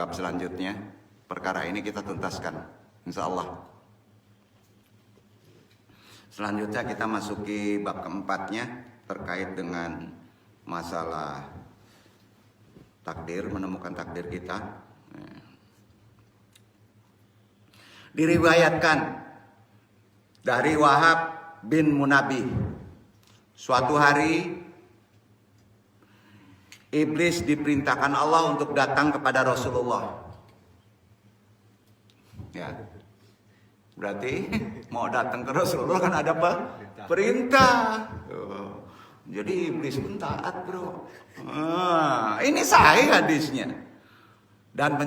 bab selanjutnya. Perkara ini kita tuntaskan, insya Allah. Selanjutnya kita masuki bab keempatnya terkait dengan masalah takdir, menemukan takdir kita. Diriwayatkan dari Wahab bin Munabbih, suatu hari iblis diperintahkan Allah untuk datang kepada Rasulullah. Ya, berarti mau datang ke Rasulullah kan ada apa? Perintah. Jadi iblis pun taat, bro. Ini sahih hadisnya. Dan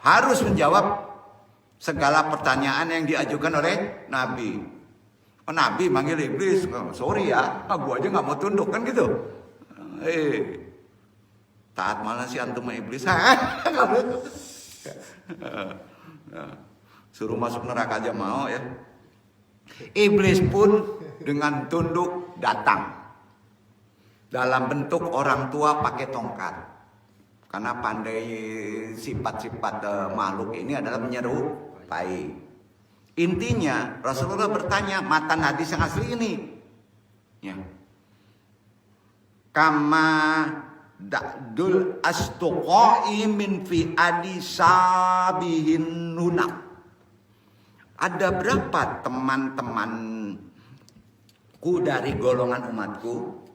harus menjawab segala pertanyaan yang diajukan oleh Nabi. Nabi manggil iblis, sorry ya, gua aja nggak mau tunduk kan gitu. Taat malah si antum iblis. Suruh masuk neraka aja mau ya. Iblis pun dengan tunduk datang dalam bentuk orang tua pakai tongkat. Karena pandai sifat-sifat makhluk ini adalah menyerupai. Intinya Rasulullah bertanya, matan hadis yang asli ini. Ya. Kama da'dul astuqai min fi adisabihin nunak. Ada berapa teman-temanku dari golongan umatku?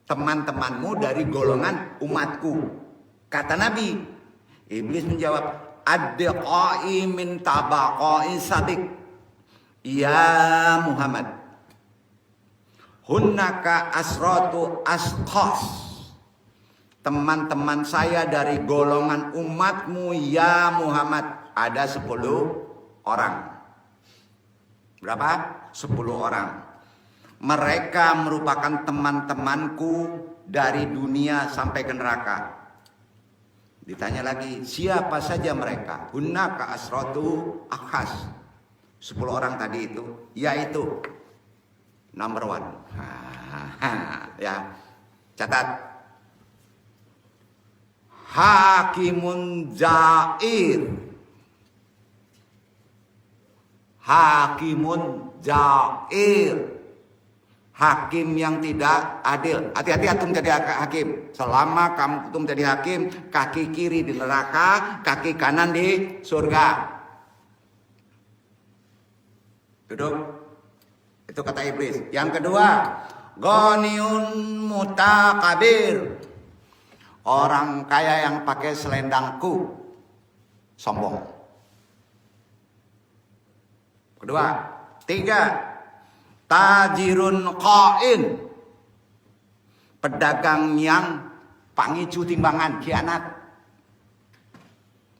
Teman-temanmu dari golongan umatku. Kata Nabi. Iblis menjawab, ad-diqai min tabaqai sabiq. Ya Muhammad, hunnaka asratu asqas. Teman-teman saya dari golongan umatmu ya Muhammad, ada 10 orang. Berapa? 10 orang. Mereka merupakan teman-temanku dari dunia sampai ke neraka. Ditanya lagi, siapa saja mereka? Hunnaka asratu akhas. 10 orang tadi itu, yaitu number 1. Ya, catat. Hakimun jair. Hakimun jair. Hakim yang tidak adil. Hati-hati antum jadi hakim. Selama antum jadi hakim, kaki kiri di neraka, kaki kanan di surga. Duduk. Itu kata iblis. Yang kedua, ghaniyun mutakabir. Orang kaya yang pakai selendangku. Sombong. Kedua. 3. Tajirun qain. Pedagang yang pangicu timbangan, khianat.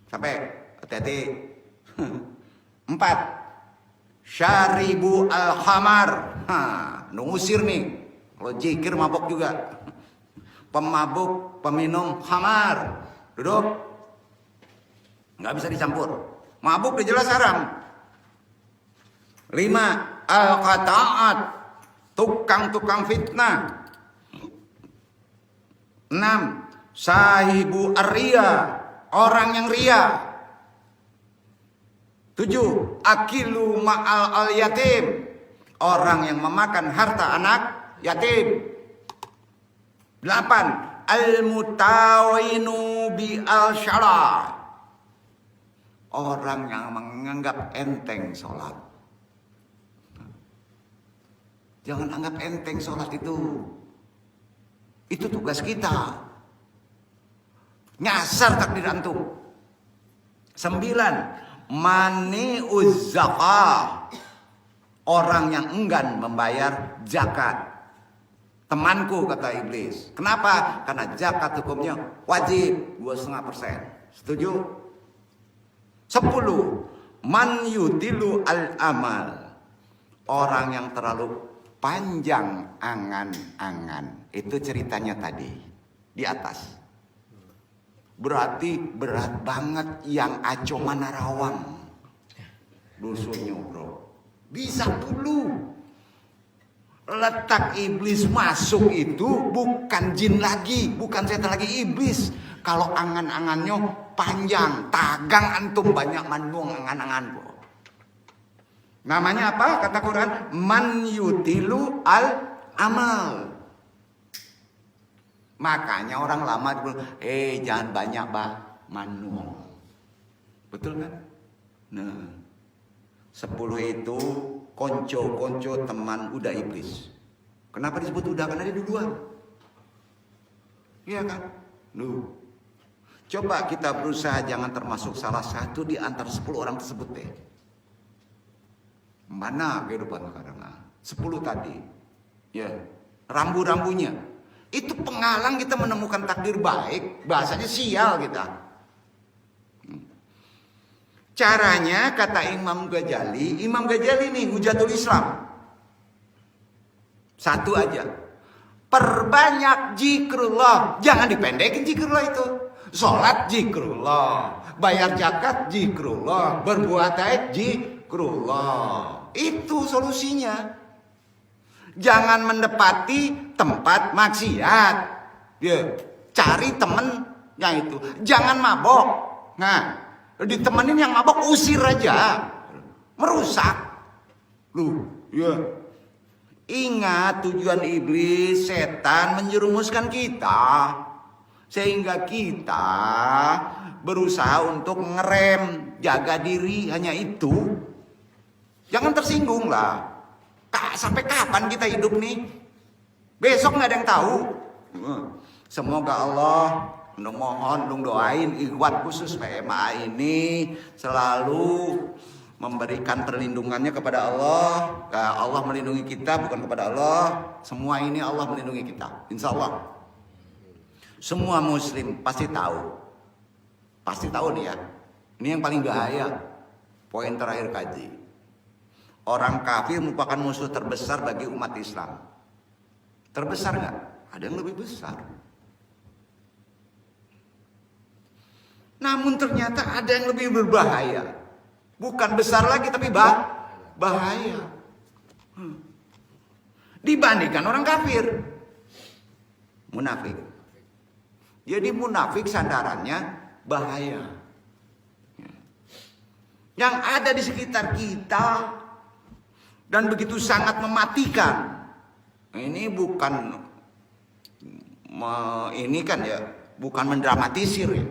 Sampai hati-hati. 4. Syaribu al-khamar. Ngusir nih. Kalau jikir mabok juga. Pemabuk, peminum khamar. Duduk. Nggak bisa dicampur. Mabuk udah jelas haram. 5. Al-qata'at, tukang-tukang fitnah. 6. Sahibu ar-riya, orang yang ria. 7. Akilu ma'al al-yatim, orang yang memakan harta anak yatim. 8. Al-mutawinu bi al-syara, orang yang menganggap enteng sholat. Jangan anggap enteng sholat itu. Itu tugas kita. Nyasar takdir antum. 9. Mani'uz zakah, orang yang enggan membayar zakat. Temanku kata iblis. Kenapa? Karena zakat hukumnya wajib 2,5%. Setuju? 10. Man yudilu al-amal, orang yang terlalu panjang angan-angan. Itu ceritanya tadi di atas. Berarti berat banget yang Aco Manarawang. Dusunnya bro. Bisa dulu. Letak iblis masuk itu bukan jin lagi, bukan setan lagi, iblis. Kalau angan-angannya panjang, tagang antum banyak manung angan-angan bro. Namanya apa? Kata Quran, man yutilu al amal. Makanya orang lama dulu, jangan banyak manung. Betul kan? Nah, 10 itu konco teman udah iblis. Kenapa disebut udah? Karena dia duluan. Iya kan? Coba kita berusaha jangan termasuk salah satu di antara 10 orang tersebut deh. Mana kehidupan sekarang? 10 tadi. Ya, rambu-rambunya. Itu penghalang kita menemukan takdir baik. Bahasanya sial kita. Caranya kata Imam Ghazali nih Hujatul Islam. Satu aja. Perbanyak zikrullah. Jangan dipendekin zikrullah itu. Sholat zikrullah. Bayar zakat zikrullah. Berbuat baik zikrullah. Itu solusinya. Jangan mendapati tempat maksiat. Ya, cari temennya itu. Jangan mabok. Nah, ditemenin yang mabok usir aja. Merusak. Ya. Ingat tujuan iblis, setan menjerumuskan kita. Sehingga kita berusaha untuk ngerem, jaga diri, hanya itu. Jangan tersinggung lah. Sampai kapan kita hidup nih? Besok nggak ada yang tahu. Semoga Allah mohon doain ikhwan khusus PMA ini selalu memberikan perlindungannya kepada Allah. Allah melindungi kita, bukan kepada Allah. Semua ini Allah melindungi kita, insya Allah. Semua muslim pasti tahu. Pasti tahu nih ya. Ini yang paling bahaya. Poin terakhir kaji. Orang kafir merupakan musuh terbesar bagi umat Islam. Terbesar nggak? Ada yang lebih besar. Namun ternyata ada yang lebih berbahaya. Bukan besar lagi tapi bahaya. Dibandingkan orang kafir. Munafik. Jadi munafik sandarannya bahaya. Yang ada di sekitar kita dan begitu sangat mematikan. Ini bukan ini kan ya, bukan mendramatisir ya.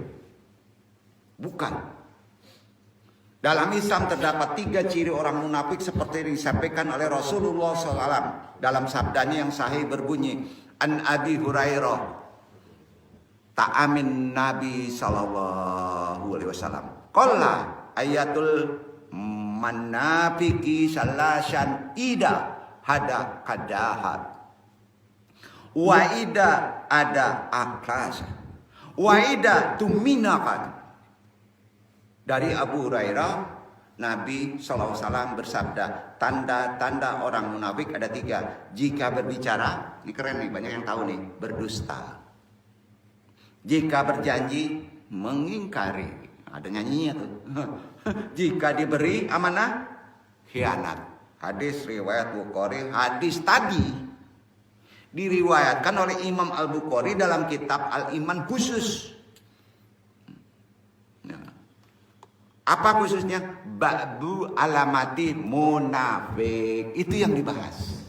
Bukan. Dalam Islam terdapat 3 ciri orang munafik seperti yang disampaikan oleh Rasulullah SAW dalam sabdanya yang sahih berbunyi, An Abi Hurairah, ta'amin Nabi Sallallahu Alaihi Wasallam. Qala ayatul manafiki salasan ida hada kadahat wa ida ada aklas wa ida tuminakan. Dari Abu Hurairah, Nabi SAW bersabda, tanda-tanda orang munafik ada 3. Jika berbicara, ini keren nih, banyak yang tahu nih, berdusta. Jika berjanji, mengingkari. Ada nyanyinya tuh. Jika diberi amanah, khianat. Hadis riwayat Bukhari, hadis tadi diriwayatkan oleh Imam Al-Bukhari dalam kitab Al-Iman khusus. Apa khususnya? Ba'du alamati munafik. Itu yang dibahas.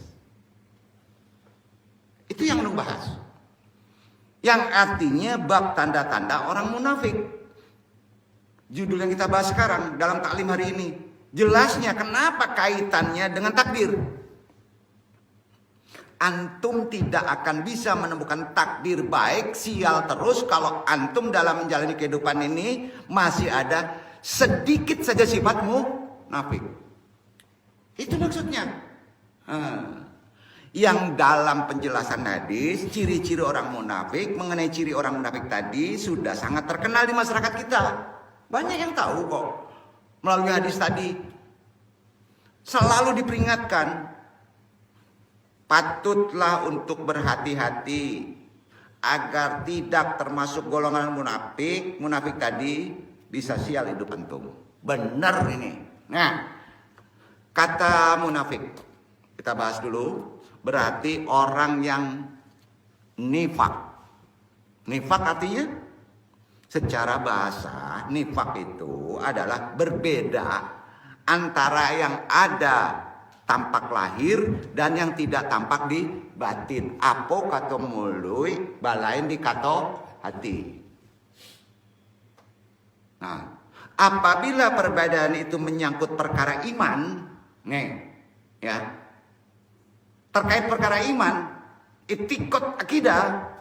Itu yang dibahas. Yang artinya bab tanda-tanda orang munafik. Judul yang kita bahas sekarang dalam taklim hari ini. Jelasnya kenapa kaitannya dengan takdir. Antum tidak akan bisa menemukan takdir baik, sial terus kalau antum dalam menjalani kehidupan ini masih ada sedikit saja sifatmu munafik. Itu maksudnya. Yang dalam penjelasan hadis, ciri-ciri orang munafik, mengenai ciri orang munafik tadi sudah sangat terkenal di masyarakat kita. Banyak yang tahu kok melalui hadis tadi. Selalu diperingatkan. Patutlah untuk berhati-hati agar tidak termasuk golongan munafik. Munafik tadi bisa sial hidup antum. Benar ini. Nah, kata munafik kita bahas dulu. Berarti orang yang nifak. Nifak artinya Secara bahasa, nifak itu adalah berbeda antara yang ada tampak lahir dan yang tidak tampak di batin. Apo kato mului, balain di kato hati. Nah, apabila perbedaan itu menyangkut perkara iman, ya, terkait perkara iman, itikad akidah,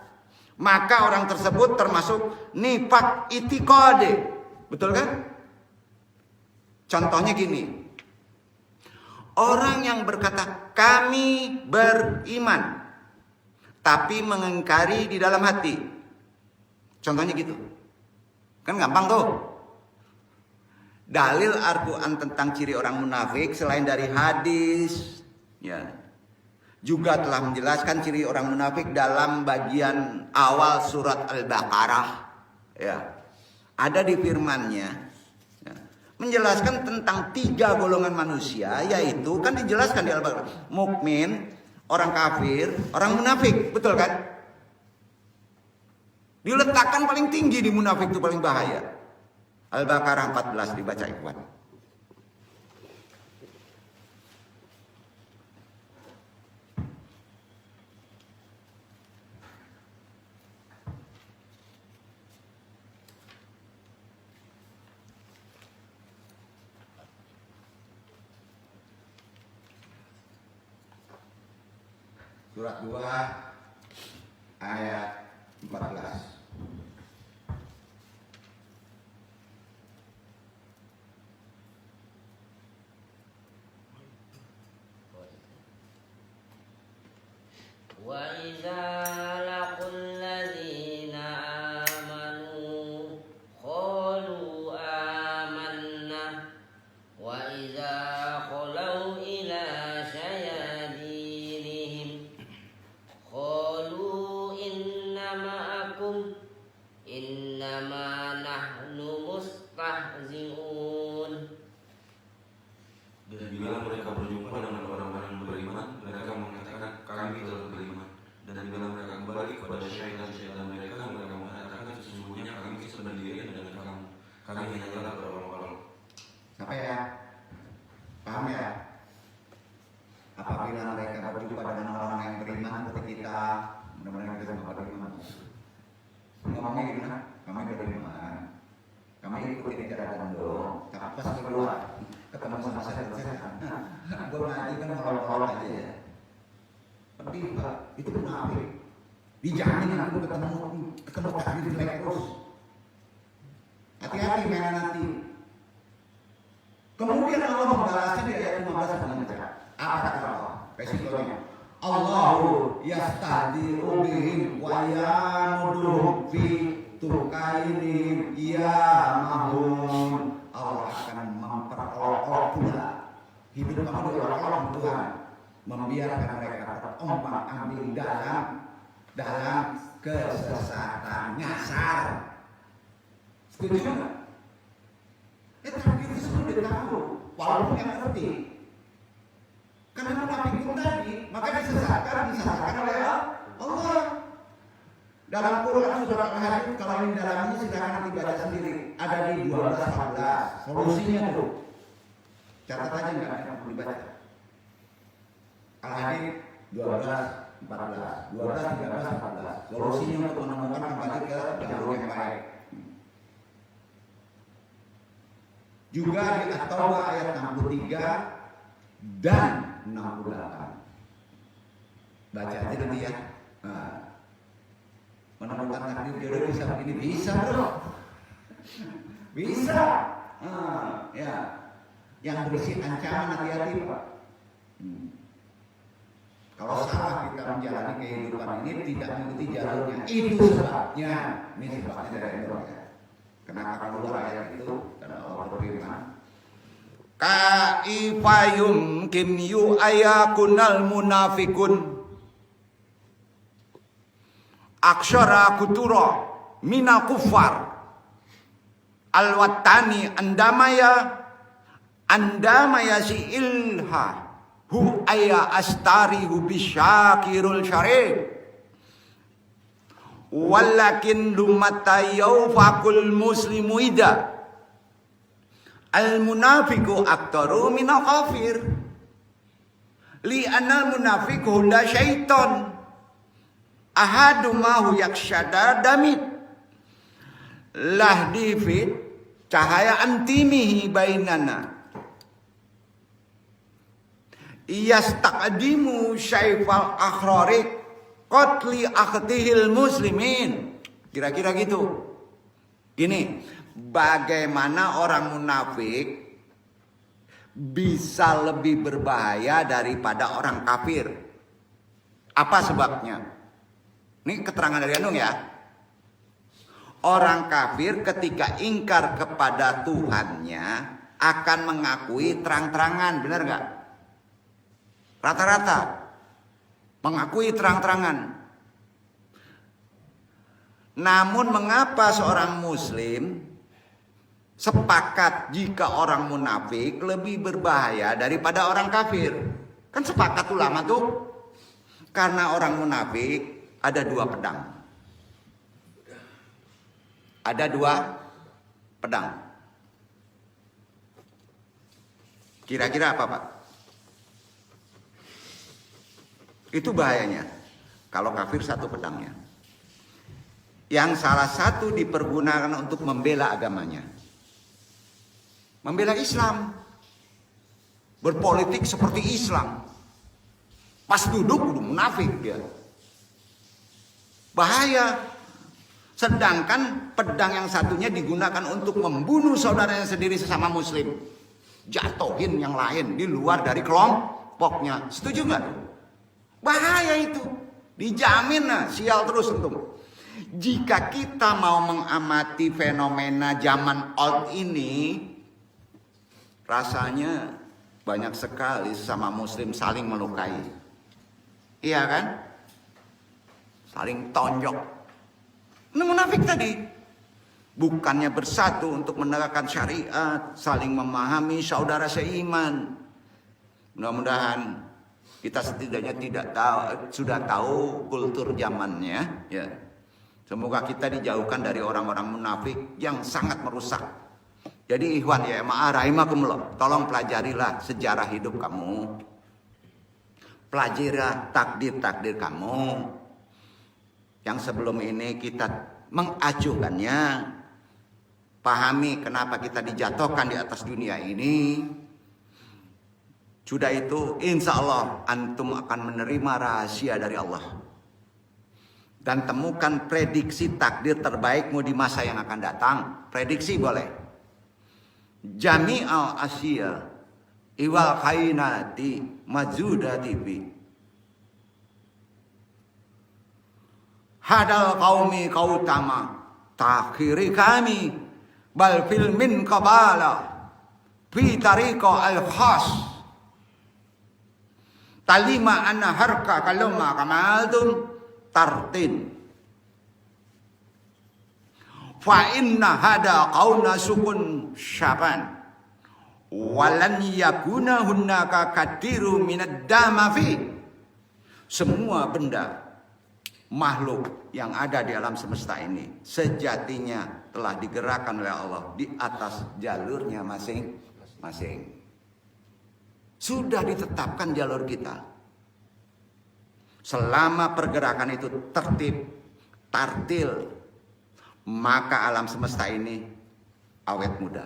maka orang tersebut termasuk nifak itikade. Betul kan? Contohnya gini. Orang yang berkata kami beriman tapi mengingkari di dalam hati. Contohnya gitu. Kan gampang tuh. Dalil Al-Quran tentang ciri orang munafik selain dari hadis, ya, juga telah menjelaskan ciri orang munafik dalam bagian awal surat Al-Baqarah. Ya, ada di firman-Nya, ya, menjelaskan tentang 3 golongan manusia, yaitu kan dijelaskan di Al-Baqarah: mukmin, orang kafir, orang munafik, betul kan? Diletakkan paling tinggi di munafik itu paling bahaya. Al-Baqarah 14 dibaca ikhwan. Surat 2 ayat 14. وَإِذَا لَقُوا الَّذِينَ آمَنُوا قَالُوا آمَنَّا وَإِذَا خَلَوْا إِلَى شَيَاطِينِهِمْ قَالُوا إِنَّا مَعَكُمْ إِنَّمَا نَحْنُ مُسْتَهْزِئُونَ. Dan bila mereka berjumpa dengan orang-orang beriman, mereka mengatakan kami telah beriman. Dan bila mereka kembali kepada syaitan-syaitan mereka, mereka mengatakan sesungguhnya kami sendirian dengan kamu. Kami hanyalah berolok-olok. Sampai ya? Paham ya? Apabila mereka berjumpa dengan orang yang beriman seperti kita, mudah-mudahan kita semua beriman. Ngomongnya gimana? Kami beriman. Kami ikuti ajaran dong. Tapi pas keluar ketemu sama setan. Gue nanti kan ngolok-ngolok aja ya. Tapi itu munafik. Dijamin aku ketemu takdir jelek terus. Hati-hati mainan nanti. Kemudian Allah membalasnya di ayat 15 dengan cara apa kata Allah? Resikonya Allahu yastahdi'u bihim wa yamuduhum fi tukainin mahum. Allah akan memperolok-olok pula hidup kamu diolok-olok Tuhan, membiarkan mereka terombang-ambing dalam kesesatan nyasar. Setuju nggak? Takdir itu semua udah tahu, walaupun yang ngerti. Karena munafik pun tadi, maka disesatkan oleh Allah. Dalam Quran surat Al-Hadid, kalau ini dalamnya silakan dibaca sendiri. Ada di 12-14. Solusinya tuh. Catat aja nggak ada yang perlu dibaca. Al-Hadid 12-14, 12-13-14. Solusinya untuk menemukan kembali ke jalur yang baik. Juga di At-Taubah ayat 63 dan 68. Baca aja nanti ya. Menemukan takdir jodoh bisa begini, bisa bro, bisa. Ya, yang berisi ancaman hati-hati pak. Kalau salah kita menjalani kehidupan ini tidak mengikuti jalurnya, itu sebabnya. Ini sebabnya dari Allah ya. Kenapa keluar ayat itu? Karena Allah berfirman, kaifa yumkin yu'ayakunal munafikun aksyara kutura mina kufar alwatani andamaya si ilha hu aya astari hu bisyakirul syarif walakin lumatayau fakul muslimu ida al munafiqu aktaru minal kafir li anal munafiqu hunda syaiton ahadu mahu yaksyada damit lah difit cahaya antimihi bainana iyastaqdimu syaifal akhrarik qatli akhtihil muslimin. Kira-kira gitu. Gini, bagaimana orang munafik bisa lebih berbahaya daripada orang kafir? Apa sebabnya? Ini keterangan dari Anung ya. Orang kafir ketika ingkar kepada Tuhannya akan mengakui terang-terangan, benar nggak? Rata-rata mengakui terang-terangan. Namun mengapa seorang muslim sepakat jika orang munafik lebih berbahaya daripada orang kafir? Kan sepakat ulama tuh. Karena orang munafik ada dua pedang. Ada dua pedang. Kira-kira apa, Pak? Itu bahayanya. Kalau kafir satu pedangnya. Yang salah satu dipergunakan untuk membela agamanya. Membela Islam. Berpolitik seperti Islam. Pas duduk udah munafik dia. Bahaya. Sedangkan pedang yang satunya digunakan untuk membunuh saudaranya sendiri sesama muslim. Jatuhin yang lain di luar dari kelompoknya. Setuju nggak? Bahaya itu. Dijamin nah, sial terus untung. Jika kita mau mengamati fenomena zaman old ini, rasanya banyak sekali sesama muslim saling melukai. Iya kan? Saling tonjok. Ini munafik tadi. Bukannya bersatu untuk menegakkan syariat, saling memahami saudara seiman. Mudah-mudahan kita setidaknya sudah tahu kultur zamannya, ya. Semoga kita dijauhkan dari orang-orang munafik yang sangat merusak. Jadi ikhwan ya, ma'arahimakumullah, tolong pelajarilah sejarah hidup kamu. Pelajarilah takdir-takdir kamu. Yang sebelum ini kita mengacuhkannya. Pahami kenapa kita dijatuhkan di atas dunia ini. Sudah itu insya Allah antum akan menerima rahasia dari Allah. Dan temukan prediksi takdir terbaikmu di masa yang akan datang. Prediksi boleh. Jami'al asya iwal khainati majudati bi. Hadal qaumi qautama takhiri kami bal fil min qabala fi tariqa al khas. Talima anna harka kaluma kamaltum tartin. Fa inna hada qauna sukun syaban. Walan yakuna hunnaka kadiru minad damafi. Semua benda makhluk yang ada di alam semesta ini sejatinya telah digerakkan oleh Allah di atas jalurnya masing-masing. Sudah ditetapkan jalur kita. Selama pergerakan itu tertib, tartil, maka alam semesta ini awet muda.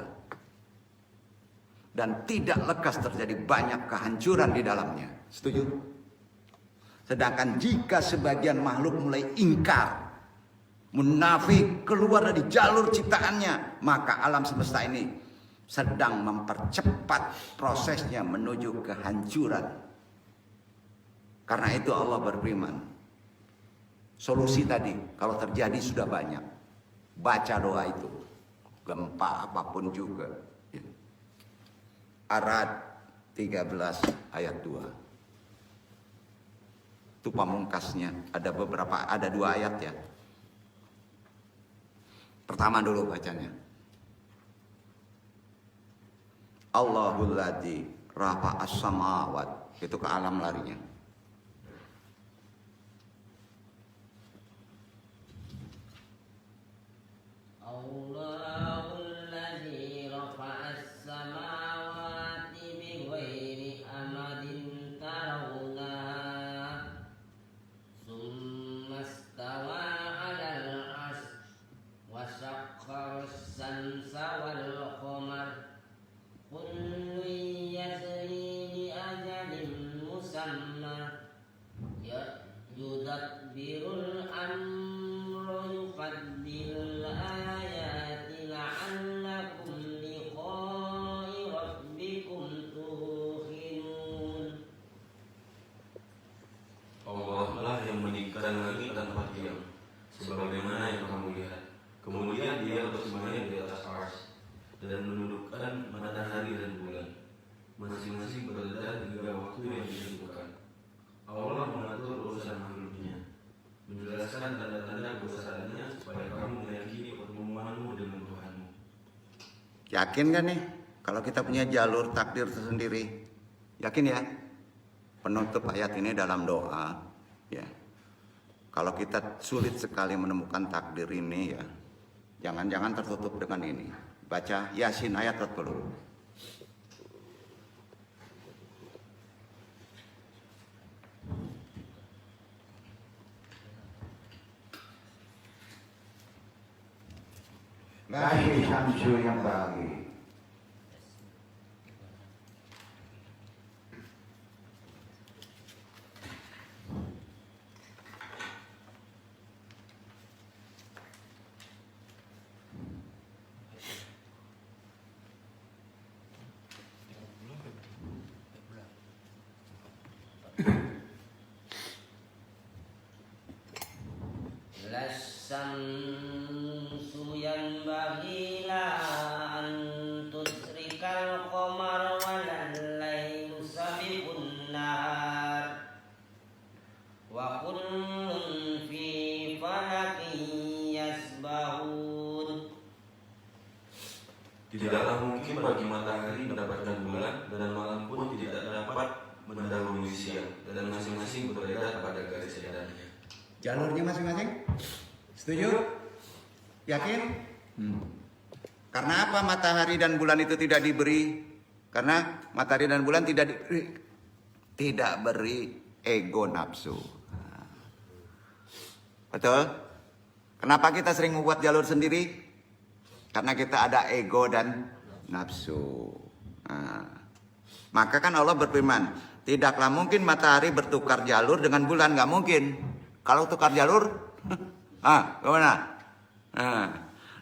Dan tidak lekas terjadi banyak kehancuran di dalamnya. Setuju? Sedangkan jika sebagian makhluk mulai ingkar, munafik, keluar dari jalur ciptaannya, maka alam semesta ini sedang mempercepat prosesnya menuju kehancuran. Karena itu Allah berfirman, solusi tadi kalau terjadi sudah banyak. Baca doa itu, gempa apapun juga. Arad 13 ayat 2. Itu pamungkasnya, ada dua ayat ya. Pertama dulu bacanya. Allahul ladzi rafa'as samawat, itu ke alam larinya. الله الذي رفع السماوات بغير أمد ترونها ثم استوى على العرش وسخر الشمس والقمر كل يجري لأجل مسمى يدبر الأمر يفصل الآيات لعلكم لقاء ربكم توقنون. Allah lah yang meninggikan langit tanpa diam, sebagaimana yang kamu lihat. Kemudian Dia bersemayam di atas ars dan menundukkan matahari dan bulan, masing-masing berada hingga waktu yang ditentukan. Allah mengatur urusan makhluknya, menjelaskan tanda-tanda kebesarannya supaya kamu meyakini pertemuanmu dengan Tuhanmu. Yakin kan nih kalau kita punya jalur takdir tersendiri? Yakin ya? Penutup ayat ini dalam doa ya. Kalau kita sulit sekali menemukan takdir ini ya, jangan-jangan tertutup dengan ini. Baca Yasin ayat 40. Lahir Syamsu yang bagi. Lasamsu yanbaghi laha an tudrikal qamar walal lailu sabiqun nahar wa kullun fi falakin yasbahun. Tidaklah mungkin bagi matahari mendapatkan bulan, dan malam pun tidak dapat mendahului siang, dan masing-masing berbeda pada garis edarnya. Jalurnya masing-masing? Setuju? Yakin? Karena apa matahari dan bulan itu tidak diberi? Karena matahari dan bulan tidak beri ego nafsu. Betul? Kenapa kita sering membuat jalur sendiri? Karena kita ada ego dan nafsu. Maka kan Allah berfirman, tidaklah mungkin matahari bertukar jalur dengan bulan, nggak mungkin. Kalau tukar jalur, gimana?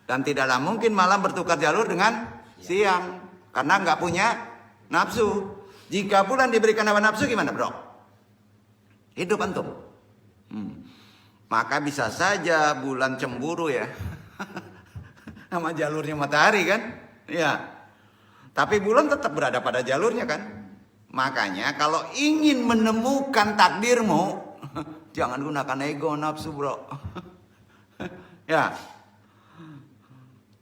Dan tidaklah mungkin malam bertukar jalur dengan siang, karena nggak punya nafsu. Jika bulan diberikan hawa nafsu, gimana bro? Hidup antum. Maka bisa saja bulan cemburu ya, sama jalurnya matahari kan? Ya. Tapi bulan tetap berada pada jalurnya kan? Makanya kalau ingin menemukan takdirmu, jangan gunakan ego nafsu bro. Ya.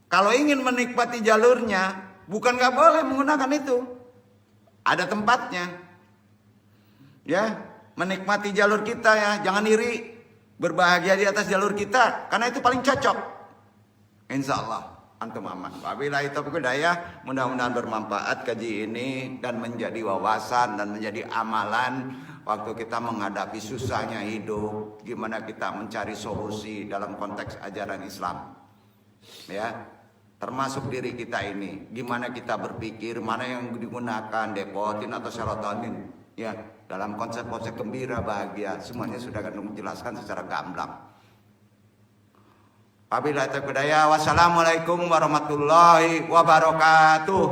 Kalau ingin menikmati jalurnya, bukan nggak boleh menggunakan itu. Ada tempatnya. Ya, menikmati jalur kita ya, jangan iri. Berbahagia di atas jalur kita, karena itu paling cocok. Insya Allah antum aman. Wabillahi taufiq hidayah. Mudah-mudahan bermanfaat kaji ini dan menjadi wawasan dan menjadi amalan waktu kita menghadapi susahnya hidup, gimana kita mencari solusi dalam konteks ajaran Islam. Ya, termasuk diri kita ini, gimana kita berpikir, mana yang digunakan, depotin atau serotonin. Ya, dalam konsep-konsep gembira, bahagia, semuanya sudah kami jelaskan secara gamblang. Wabillahi taufiq hidayah. Wassalamualaikum warahmatullahi wabarakatuh.